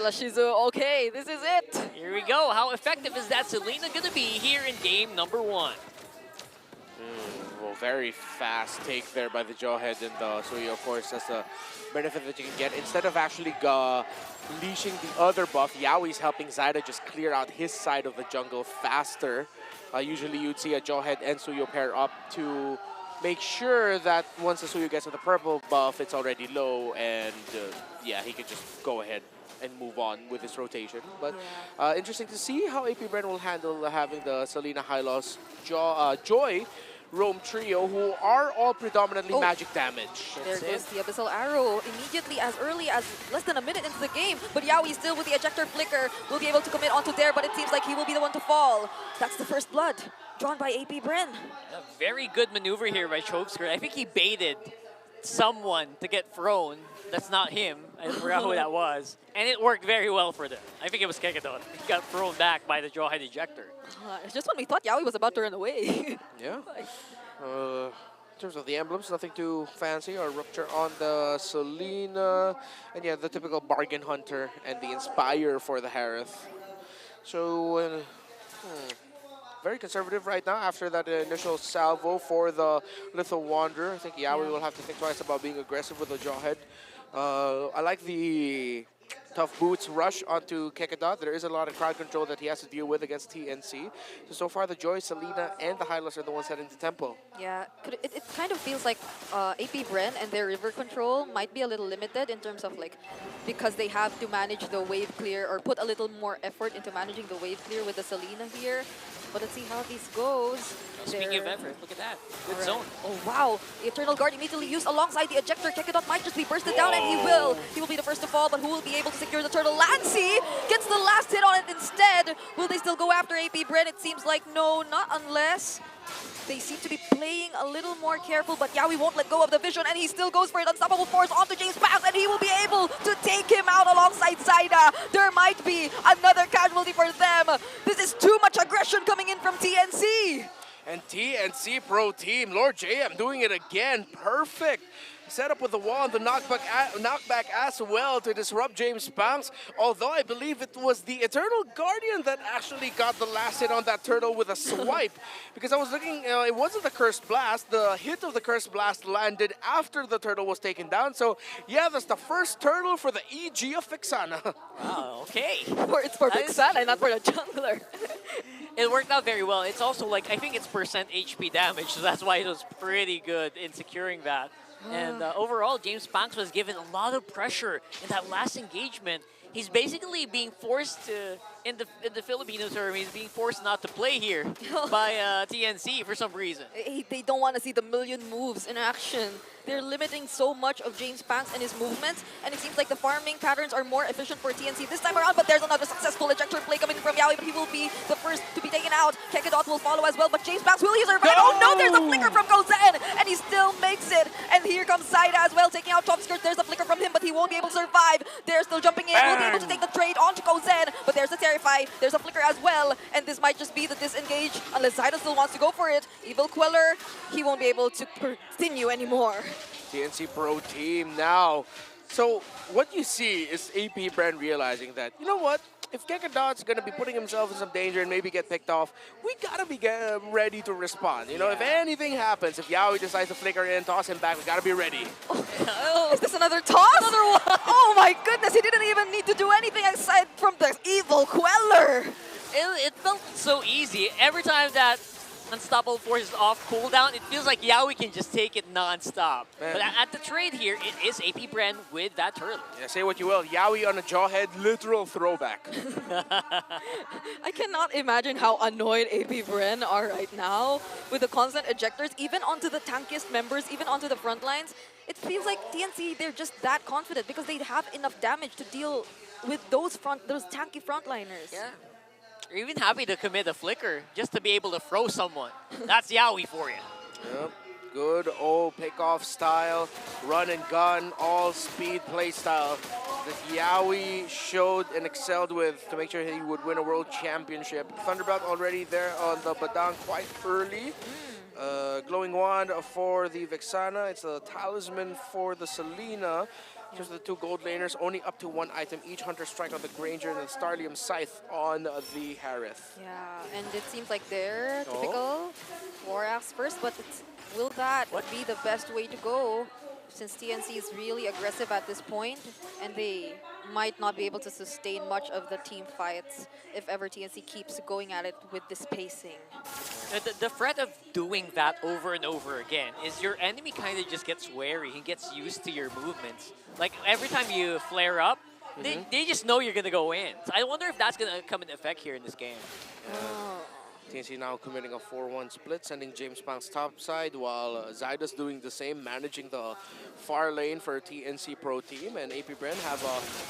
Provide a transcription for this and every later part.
Shizu, okay, this is it. Here we go. How effective is that Selena going to be here in game number 1? Well, very fast take there by the Jawhead and the Suyo. Of course, that's a benefit that you can get. Instead of actually leashing the other buff, Yaoi's helping Zyda just clear out his side of the jungle faster. Usually you'd see a Jawhead and Suyo pair up to make sure that once the Suyo gets to the purple buff, it's already low, and yeah, he can just go ahead and move on with his rotation. But interesting to see how AP BREN will handle having the Selena, Hylos, Joy, Roam trio, who are all predominantly magic damage. There goes the Abyssal Arrow immediately as early as less than a minute into the game. But Yaoi still with the ejector flicker will be able to commit onto Dare, but it seems like he will be the one to fall. That's the first blood drawn by AP BREN. A very good maneuver here by Chokeskirt. I think he baited someone to get thrown. That's not him. I forgot who that was. And it worked very well for them. I think it was Kekadon. He got thrown back by the Jawhead ejector. Just when we thought Yaoi was about to run away. Yeah. In terms of the emblems, nothing too fancy. Or Rupture on the Selena. And yeah, the typical Bargain Hunter and the Inspire for the Harith. So, very conservative right now after that initial salvo for the Little Wanderer. I think Yaoi will have to think twice about being aggressive with the Jawhead. I like the tough boots rush onto Kekadot. There is a lot of crowd control that he has to deal with against TNC. So far the Joy, Selena, and the Hylos are the ones heading to Temple. Yeah, it kind of feels like AP BREN and their river control might be a little limited in terms of like, because they have to manage the wave clear or put a little more effort into managing the wave clear with the Selena here. But let's see how this goes. Speaking of effort, look at that. Good zone. Oh, wow. The Eternal Guard immediately used alongside the ejector. Kekadot might just be bursted down, and he will. He will be the first to fall, but who will be able to secure the turtle? Lancy gets the last hit on it instead. Will they still go after AP BREN? It seems like no, not unless they seem to be playing a little more careful, but Yaoi won't let go of the vision, and he still goes for it. Unstoppable Force onto James Pass, and he will be able to take him out alongside Zyda. There might be another casualty for them. This is too much aggression coming in from TNC. And TNC Pro Team, Lord JM doing it again. Perfect. Set up with the wall and the knockback as well to disrupt James Banks. Although I believe it was the Eternal Guardian that actually got the last hit on that turtle with a swipe. Because I was looking, it wasn't the Cursed Blast. The hit of the Cursed Blast landed after the turtle was taken down. So yeah, that's the first turtle for the EG of Vixana. Wow, okay. It's for Vixana, not for the jungler. It worked out very well. It's also like, I think it's percent HP damage, so that's why it was pretty good in securing that. And overall, James Banks was given a lot of pressure in that last engagement. He's basically being forced to, in the Filipino term, he's being forced not to play here by TNC for some reason. They don't want to see the million moves in action. They're limiting so much of James Banks and his movements, and it seems like the farming patterns are more efficient for TNC this time around, but there's another successful ejector play coming from Yaoi, but he will be the first to be taken out. Kekadot will follow as well, but James Banks, will he survive? Oh no, there's a flicker from Gozen, and he still makes it. And here comes Zyda as well, taking out Chokeskirt. There's a flicker from him, but he won't be able to survive. They're still jumping in, will be able to take the trade onto Gozen, but there's a Terrify, there's a flicker as well, and this might just be the disengage, unless Zyda still wants to go for it. Evil Queller, he won't be able to continue anymore. TNC Pro Team now. So what you see is AP BREN realizing that, you know what, if Kekadot's going to be putting himself in some danger and maybe get picked off, we got to be ready to respond. You know, if anything happens, if Yaoi decides to flicker in, toss him back, we got to be ready. Oh, is this another toss? Another one! Oh my goodness, he didn't even need to do anything aside from the Evil Queller. It felt so easy. Every time that Unstoppable Force is off cooldown, it feels like Yaoi can just take it non-stop. But at the trade here, it is AP BREN with that turtle. Yeah, say what you will, Yaoi on a Jawhead, literal throwback. I cannot imagine how annoyed AP BREN are right now with the constant ejectors, even onto the tankiest members, even onto the front lines. It feels like TNC, they're just that confident because they have enough damage to deal with those tanky frontliners. Yeah. You're even happy to commit a flicker just to be able to throw someone. That's Yaoi for you. Yep. Good old pick-off style, run and gun, all speed play style that Yaoi showed and excelled with to make sure he would win a world championship. Thunderbelt already there on the Badang quite early. Glowing Wand for the Vixana. It's a Talisman for the Selena. Just the two gold laners, only up to one item each. Hunter Strike on the Granger and the Starlium Scythe on the Harith. Yeah, and it seems like their Oh. typical War Axe first, but will that What? be the best way to go? Since TNC is really aggressive at this point, and they might not be able to sustain much of the team fights if ever TNC keeps going at it with this pacing. The threat of doing that over and over again is your enemy kind of just gets wary. He gets used to your movements. Like every time you flare up, they just know you're going to go in. So I wonder if that's going to come into effect here in this game. Oh. TNC now committing a 4-1 split, sending James Pang's top side, while Zyda's doing the same, managing the far lane for TNC Pro Team. And AP BREN have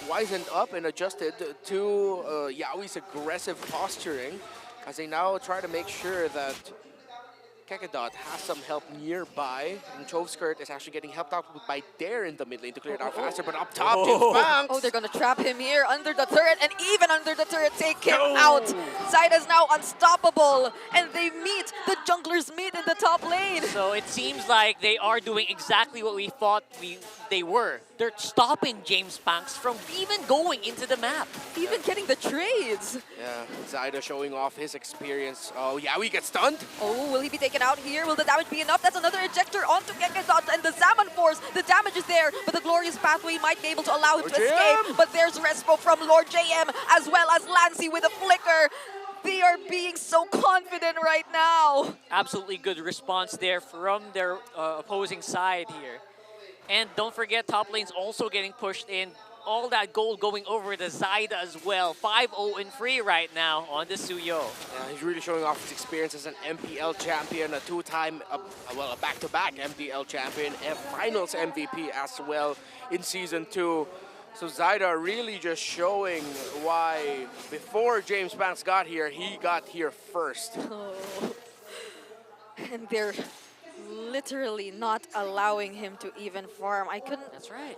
wisened up and adjusted to Yaoi's aggressive posturing as they now try to make sure that Kekedot has some help nearby. And Chovskirt is actually getting helped out by Dare in the mid lane to clear it out faster, but up top, James Pangs! Oh, they're gonna trap him here under the turret, and even under the turret, take him out. Zyda's now unstoppable, and they meet. The junglers meet in the top lane. So it seems like they are doing exactly what we thought they were. They're stopping James Panks from even going into the map. Even getting the trades. Yeah, Zyda showing off his experience. Oh, Yaoi gets stunned. Oh, will he be taken out here? Will the damage be enough? That's another ejector onto Kekedot and the Salmon Force. The damage is there, but the Glorious Pathway might be able to allow him to escape. But there's Respo from Lord JM, as well as Lancy with a flicker. They are being so confident right now. Absolutely good response there from their opposing side here. And don't forget, top lane's also getting pushed in. All that gold going over to Zyda as well. 5-0 and free right now on the Suyo. Yeah, he's really showing off his experience as an MPL champion, a two-time, well, a back-to-back MPL champion, and finals MVP as well in Season 2. So Zyda really just showing why before James Panks got here, he got here first. Oh. And they're literally not allowing him to even farm. That's right.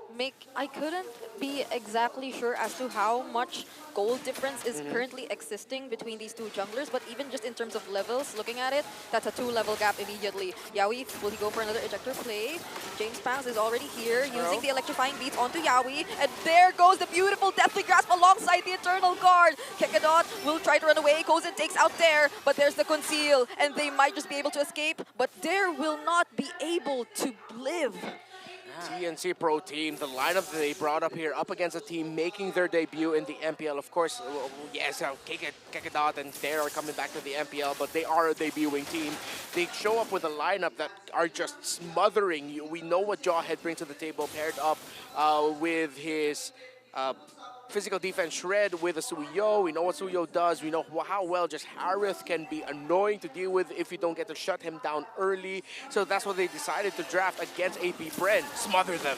I couldn't be exactly sure as to how much gold difference is currently existing between these two junglers, but even just in terms of levels, looking at it, that's a 2-level gap immediately. Yaoi, will he go for another ejector play? James Pangs is already here, using the electrifying beats onto Yaoi, and there goes the beautiful Deathly Grasp alongside the Eternal Guard. Kekedot will try to run away, Kozin takes out Dare, but there's the Conceal, and they might just be able to escape, but Dare will not be able to live. TNC Pro Team, the lineup that they brought up here, up against a team making their debut in the MPL. Of course, yes, Kekedot and Dare are coming back to the MPL, but they are a debuting team. They show up with a lineup that are just smothering you. We know what Jawhead brings to the table, paired up with his physical defense Shred with a Suyo. We know what Suyo does. We know how well just Harith can be annoying to deal with if you don't get to shut him down early. So that's what they decided to draft against AP BREN. Smother them.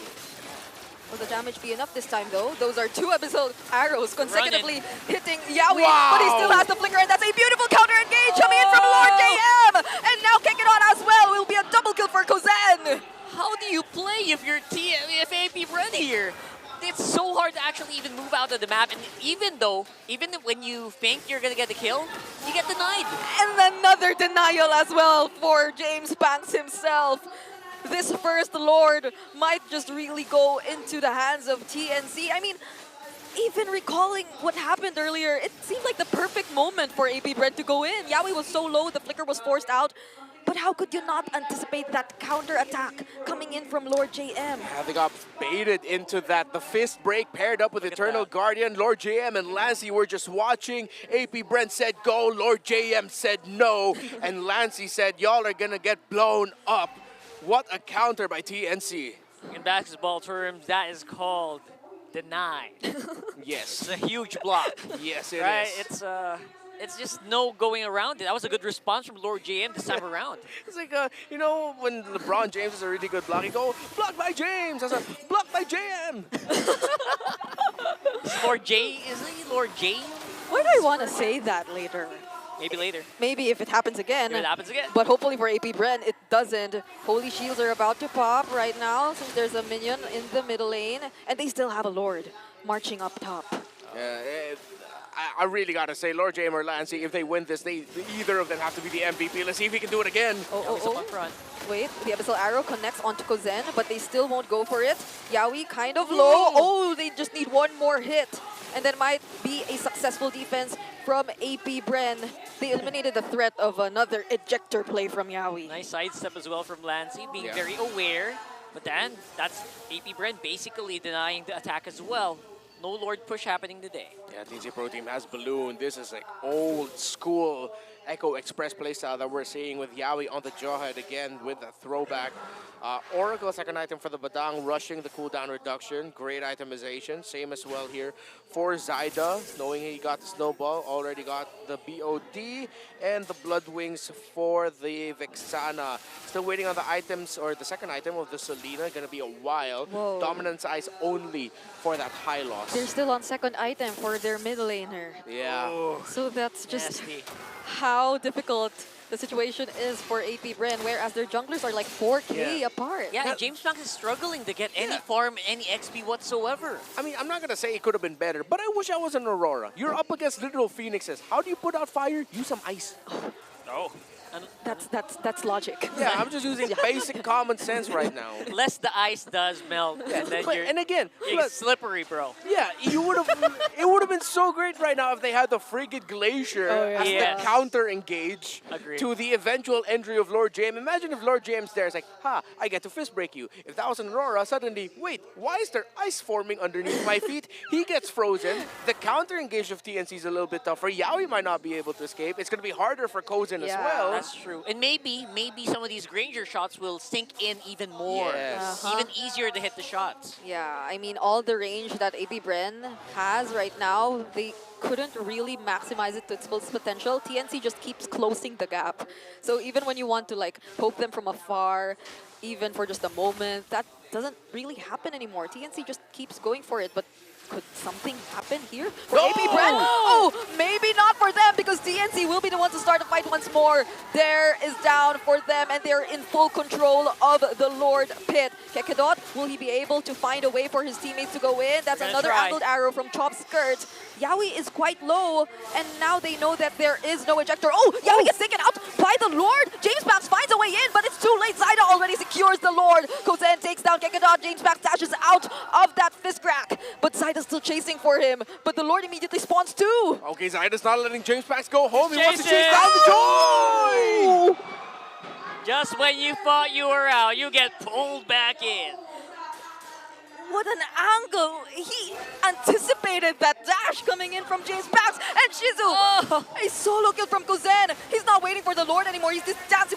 Will the damage be enough this time, though? Those are 2 Abyssal arrows consecutively hitting Yaoi, Wow. but he still has the flicker, and that's a beautiful counter engage coming in from Lord JM! And now Kekedot as well will be a double kill for Kozan! How do you play if you're if AP BREN here? It's so hard to actually even move out of the map, and even when you think you're gonna get the kill, you get denied. And another denial as well for James Panks himself. This first Lord might just really go into the hands of TNC. I mean, even recalling what happened earlier, it seemed like the perfect moment for AP BREN to go in. Yaoi was so low, the flicker was forced out. But how could you not anticipate that counter-attack coming in from Lord JM? Yeah, they got baited into that. The fist break paired up with Eternal Guardian. Lord JM and Lancy were just watching. AP BREN said go, Lord JM said no. And Lancy said, y'all are gonna get blown up. What a counter by TNC. In basketball terms, that is called deny. Yes. It's a huge block. Yes, it Right? is. It's just no going around it. That was a good response from Lord JM this time around. It's like, you know, when LeBron James is a really good block, he go, blocked by James. I said, blocked by JM. Lord J, isn't he Lord J? Why do I want to say that later? Maybe later. Maybe if it happens again. If it happens again. But hopefully for AP BREN, it doesn't. Holy Shields are about to pop right now since there's a minion in the middle lane. And they still have a Lord marching up top. Yeah, I really got to say, Lord James or Lancey, if they win this, either of them have to be the MVP. Let's see if he can do it again. Yawi's up on front. Wait, the Abyssal Arrow connects onto Kozen, but they still won't go for it. Yawi kind of low. Oh, they just need one more hit. And that might be a successful defense from AP BREN. They eliminated the threat of another ejector play from Yawi. Nice sidestep as well from Lancey, being very aware. But then, that's AP BREN basically denying the attack as well. No Lord push happening today. Yeah, TNC Pro Team has Balloon. This is like old school Echo Express playstyle that we're seeing with Yawi on the jawhead again with a throwback. Oracle, second item for the Badang, rushing the cooldown reduction. Great itemization. Same as well here for Zyda, knowing he got the Snowball, already got the BOD, and the Blood Wings for the Vexana. Still waiting on the items, or the second item of the Selena. Gonna be a while. Whoa. Dominance Eyes only for that high loss. They're still on second item for their mid laner. Yeah. So that's just Nasty. how difficult the situation is for AP BREN, whereas their junglers are like 4K apart. Yeah, and James Banks is struggling to get any farm, any XP whatsoever. I mean, I'm not going to say it could have been better, but I wish I was an Aurora. You're up against literal phoenixes. How do you put out fire? Use some ice. Oh. That's logic. Yeah, I'm just using basic common sense right now. Less the ice does melt, and then But, you're, and again, you're look, slippery, bro. yeah, you would have. It would have been so great right now if they had the frigid glacier as Yes. the counter engage Agreed. to the eventual entry of Lord James. Imagine if Lord James there is like, ha, I get to fist break you. If that was an Aurora, suddenly, wait, why is there ice forming underneath my feet? He gets frozen. The counter engage of TNC is a little bit tougher. Yawi might not be able to escape. It's going to be harder for Kozen as Yeah. well. That's true. And maybe some of these Granger shots will sink in even more. Yes. Even easier to hit the shots. Yeah, I mean, all the range that AP BREN has right now, they couldn't really maximize it to its full potential. TNC just keeps closing the gap. So even when you want to like poke them from afar, even for just a moment, that doesn't really happen anymore. TNC just keeps going for it, but could something happen here for AP BREN? Oh, maybe not for them because TNC will be the one to start the fight once more. There is down for them and they're in full control of the Lord Pit. Kekedot, will he be able to find a way for his teammates to go in? That's Gonna another try. angled arrow from Chop's skirt. Yawi is quite low and now they know that there is no ejector. Oh, Yawi gets taken out by the Lord. James Banks finds a way in, but it's too late. Zyda already secures the Lord. Kozen takes down Kekedot. James Banks dashes out of that fist crack, but Zyda's still chasing for him. But the Lord immediately spawns too. Okay, Zyda's not letting James Banks go home. He wants to Chase chase it. down the joy! Just when you thought you were out, you get pulled back in. What an angle. He anticipated that dash coming in from James Banks. And Shizu, a solo kill from Kozen. He's not waiting for the Lord anymore. He's just dancing